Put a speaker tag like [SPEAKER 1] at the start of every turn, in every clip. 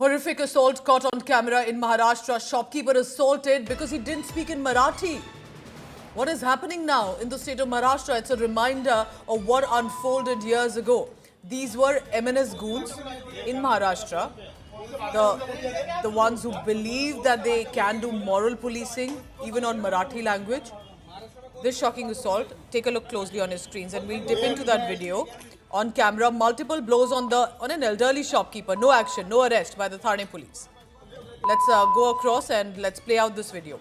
[SPEAKER 1] Horrific assault caught on camera in Maharashtra. Shopkeeper assaulted because he didn't speak in Marathi. What is happening now in the state of Maharashtra? It's a reminder of what unfolded years ago. These were MNS goons in Maharashtra. The ones who believe that they can do moral policing even on Marathi language. This shocking assault, take a look closely on your screens and we'll dip into that video. On camera, multiple blows on an elderly shopkeeper. No action, no arrest by the Thane police. Let's go across and let's play out this video.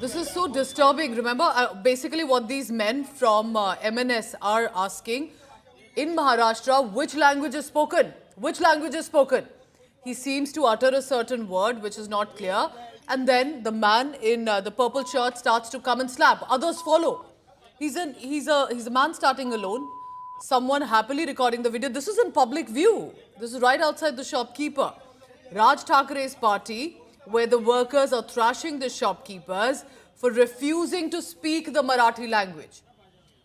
[SPEAKER 1] This is so disturbing. Remember, basically what these men from MNS are asking, in Maharashtra, which language is spoken? Which language is spoken? He seems to utter a certain word which is not clear, and then the man in the purple shirt starts to come and slap. Others follow. He's a man starting alone. Someone happily recording the video. This is in public view. This is right outside the shopkeeper. Raj Thackeray's party, where the workers are thrashing the shopkeepers for refusing to speak the Marathi language.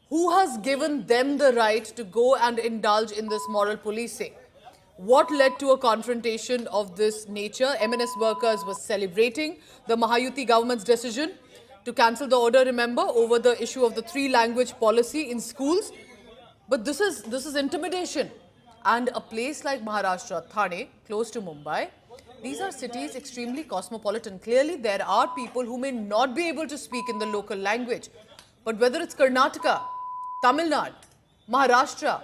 [SPEAKER 1] Who has given them the right to go and indulge in this moral policing? What led to a confrontation of this nature? MNS workers were celebrating the Mahayuti government's decision to cancel the order, remember, over the issue of the 3-language policy in schools. But this is intimidation. And a place like Maharashtra, Thane, close to Mumbai, these are cities extremely cosmopolitan. Clearly, there are people who may not be able to speak in the local language. But whether it's Karnataka, Tamil Nadu, Maharashtra,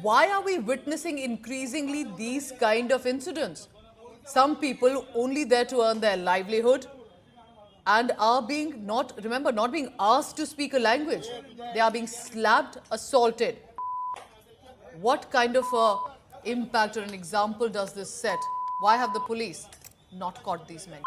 [SPEAKER 1] why are we witnessing increasingly these kind of incidents? Some people only there to earn their livelihood and are being not being asked to speak a language. They are being slapped, assaulted. What kind of impact or an example does this set? Why have the police not caught these men?